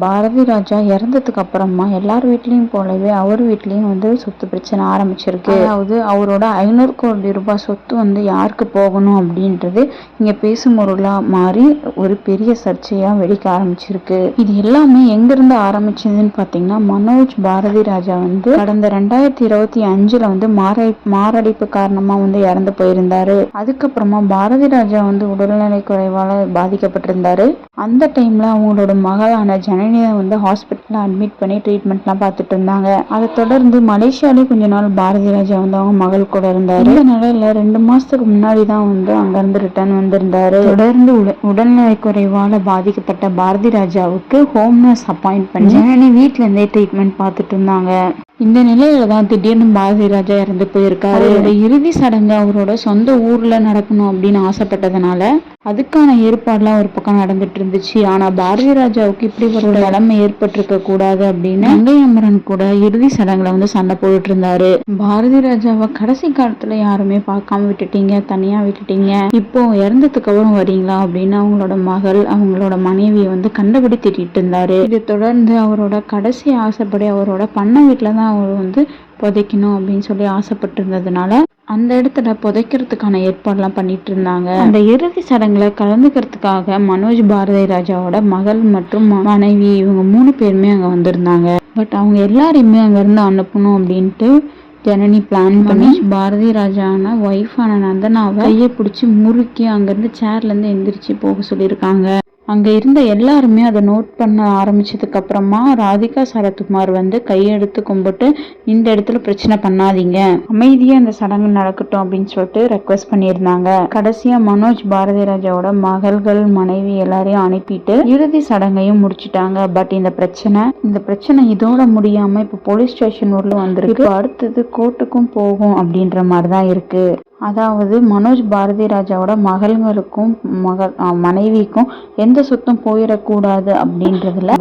பாரதி ராஜா இறந்ததுக்கு அப்புறமா எல்லார் வீட்லயும் போலவே அவர் வீட்லயும் வந்து சொத்து பிரச்சனை ஆரம்பிச்சிருக்கு. அதாவது அவரோட 500 கோடி ரூபாய் சொத்து வந்து யாருக்கு போகணும் அப்படின்றது இங்க பேசும் பொருளா மாறி ஒரு பெரிய சர்ச்சையா வெடிக்க ஆரம்பிச்சிருக்கு. இது எல்லாமே எங்கிருந்து ஆரம்பிச்சதுன்னு பாத்தீங்கன்னா, மனோஜ் பாரதி ராஜா வந்து கடந்த 2025 வந்து மாரடைப்பு காரணமா வந்து இறந்து போயிருந்தாரு. அதுக்கப்புறமா பாரதி ராஜா வந்து உடல்நலை குறைவால பாதிக்கப்பட்டிருந்தாரு. அந்த டைம்ல அவங்களோட மகளான ஜனனியை வந்து ஹாஸ்பிட்டல்ல அட்மிட் பண்ணி ட்ரீட்மெண்ட்லாம் பார்த்துட்டு இருந்தாங்க. அதை தொடர்ந்து மலேசியாலே கொஞ்ச நாள் பாரதி ராஜா வந்து அவங்க மகள் கூட இருந்தாரு. இந்த நிலையில 2 மாசத்துக்கு முன்னாடி தான் வந்து அங்க இருந்து ரிட்டர்ன் வந்திருந்தாரு. தொடர்ந்து உடல்நலை குறைவால பாதிக்கப்பட்ட பாரதி ராஜாவுக்கு ஹோம் நர்ஸ் அப்பாயிண்ட் பண்ணி ஜனனி வீட்ல இருந்தே ட்ரீட்மெண்ட் பார்த்துட்டு இருந்தாங்க. இந்த நிலையில தான் திடீர்னு பாரதி ராஜா இறந்து போயிருக்காரு. இறுதி சடங்கு அவரோட சொந்த ஊர்ல நடக்கணும் அப்படின்னு ஆசைப்பட்டதுனால அதுக்கான ஏற்பாடுலாம் ஒரு பக்கம் நடந்துட்டு இருந்துச்சு. ஆனா பாரதி ராஜாவுக்கு இப்படி ஒரு நிலைமை ஏற்பட்டிருக்க கூடாது அப்படின்னு கங்கை அமரன் கூட இறுதி சடங்குல வந்து சண்டை போட்டுட்டு இருந்தாரு. பாரதி ராஜாவை கடைசி காலத்துல யாருமே பார்க்காம விட்டுட்டீங்க, தனியா விட்டுட்டீங்க, இப்போ இறந்ததுக்கு அப்புறம் வரீங்களா அப்படின்னு அவங்களோட மகள் அவங்களோட மனைவியை வந்து கண்டபடி திட்டிட்டு இருந்தாரு. இதை தொடர்ந்து அவரோட கடைசி ஆசைப்படி அவரோட பண்ண வீட்டுலதான் அவர் வந்து புதைக்கணும் அப்படின்னு சொல்லி ஆசைப்பட்டிருந்ததுனால அந்த இடத்துல புதைக்கிறதுக்கான ஏற்பாடுலாம் பண்ணிட்டு இருந்தாங்க. அந்த இறுதி சடங்குல கலந்துக்கிறதுக்காக மனோஜ் பாரதி ராஜாவோட மகள் மற்றும் மனைவி இவங்க 3 பேருமே அங்க வந்திருந்தாங்க. பட் அவங்க எல்லாரையுமே அங்க இருந்து அனுப்பணும் அப்படின்ட்டு ஜனனி பிளான் பண்ணி பாரதி ராஜான ஒய்ஃபான நந்தனாவை கையை பிடிச்சி முறுக்கி அங்கிருந்து சேர்ல இருந்து எந்திரிச்சு போக சொல்லியிருக்காங்க. அங்க இருந்த எல்லாருமே அதை நோட் பண்ண ஆரம்பிச்சதுக்கு அப்புறமா ராதிகா சரத்குமார் வந்து கையெடுத்து கும்பிட்டு இந்த இடத்துல பிரச்சனை பண்ணாதீங்க, அமைதியா அந்த சடங்கு நடக்கட்டும் அப்படின்னு சொல்லிட்டு ரெக்வெஸ்ட் பண்ணியிருந்தாங்க. கடைசியா மனோஜ் பாரதி ராஜாவோட மகள்கள் மனைவி எல்லாரையும் அனுப்பிட்டு இறுதி சடங்கையும் முடிச்சுட்டாங்க. பட் இந்த பிரச்சனை இதோட முடியாம இப்ப போலீஸ் ஸ்டேஷன் ஊர்ல வந்திருக்கு. இப்போ அடுத்தது கோர்ட்டுக்கும் போகும் அப்படின்ற மாதிரிதான் இருக்கு. அதாவது மனோஜ் பாரதி ராஜாவோட மகள்களுக்கும் மனைவிக்கும் எந்த சொத்தும் போயிடக்கூடாது அப்படின்றதுல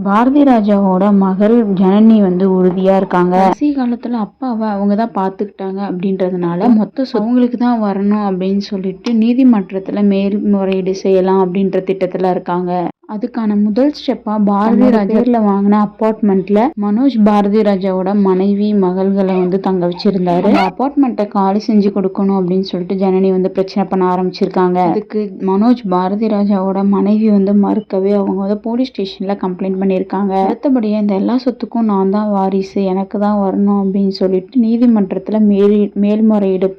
பாரதி ராஜாவோட மகள் ஜனனி வந்து உறுதியா இருக்காங்க. கடைசி காலத்துல அப்பாவை அவங்கதான் பாத்துக்கிட்டாங்க அப்படின்றதுனால மொத்த அவங்களுக்கு தான் வரணும் அப்படின்னு சொல்லிட்டு நீதிமன்றத்துல மேல்முறையீடு செய்யலாம் அப்படின்ற திட்டத்துல இருக்காங்க. அதுக்கான முதல் ஸ்டெப்பா பாரதி ராஜால வாங்கின அப்பார்ட்மெண்ட்ல மனோஜ் பாரதி ராஜாவோட மனைவி மகள்களை வந்து தங்க வச்சிருந்தாரு. அந்த அப்பார்ட்மெண்ட்டை காலி செஞ்சு கொடுக்கணும் அப்படின்னு சொல்லிட்டு ஜனனி வந்து பிரச்சனை பண்ண ஆரம்பிச்சிருக்காங்க. அதுக்கு மனோஜ் பாரதி ராஜாவோட மனைவி வந்து மறுக்கவே அவங்க வந்து போலீஸ் ஸ்டேஷன்ல கம்ப்ளைண்ட் பண்ணியிருக்காங்க. அடுத்தபடியா இந்த எல்லா சொத்துக்கும் நான் தான் வாரிசு, எனக்கு தான் வரணும் அப்படின்னு சொல்லிட்டு நீதிமன்றத்துல மேல்முறையீடு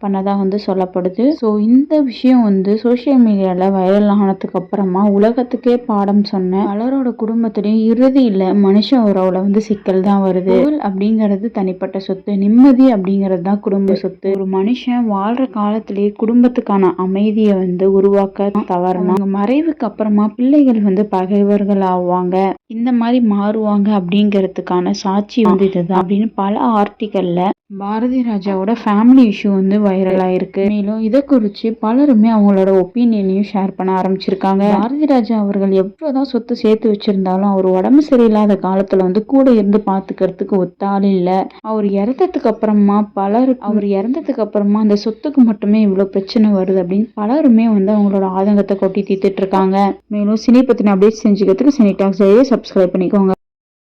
பண்ணதா வந்து சொல்லப்படுது. ஸோ இந்த விஷயம் வந்து சோசியல் மீடியால வைரல் ஆனதுக்கு அப்புறமா உலகத்துக்கே பாடம் சொன்ன பலரோட குடும்பத்திலையும் இறுதியில மனுஷ உறவுல வந்து சிக்கல் தான் வருது. அப்படிங்கிறது தனிப்பட்ட சொத்து, நிம்மதி அப்படிங்கிறது தான் குடும்ப சொத்து. ஒரு மனுஷன் வாழ்ற காலத்திலேயே குடும்பத்துக்கான அமைதியை வந்து உருவாக்க தவறணும். அவங்க மறைவுக்கு அப்புறமா பிள்ளைகள் வந்து பகைவர்கள் ஆவாங்க, இந்த மாதிரி மாறுவாங்க அப்படிங்கிறதுக்கான சாட்சி வந்து இதுதான் அப்படின்னு பல ஆர்டிக்கல்ல பாரதி ராஜாவோட ஃபேமிலி இஷ்யூ வந்து வைரல் ஆயிருக்கு. மேலும் இதை குறித்து பலருமே அவங்களோட ஒப்பீனியனையும் ஷேர் பண்ண ஆரம்பிச்சிருக்காங்க. பாரதி ராஜா அவர்கள் எவ்வளவுதான் சொத்து சேர்த்து வச்சிருந்தாலும் அவர் உடம்பு சரியில்லாத காலத்துல வந்து கூட இருந்து பாத்துக்கிறதுக்கு ஒத்தாள் இல்ல. அவர் இறந்ததுக்கு அப்புறமா அந்த சொத்துக்கு மட்டுமே இவ்வளவு பிரச்சனை வருது அப்படின்னு பலருமே வந்து அவங்களோட ஆதங்கத்தை கொட்டி தீர்த்துட்டு இருக்காங்க. மேலும் சினி பத்தின அப்டேட் செஞ்சுக்கிறதுக்கு சினி டாக்ஸ் சப்ஸ்கிரைப் பண்ணிக்கோங்க.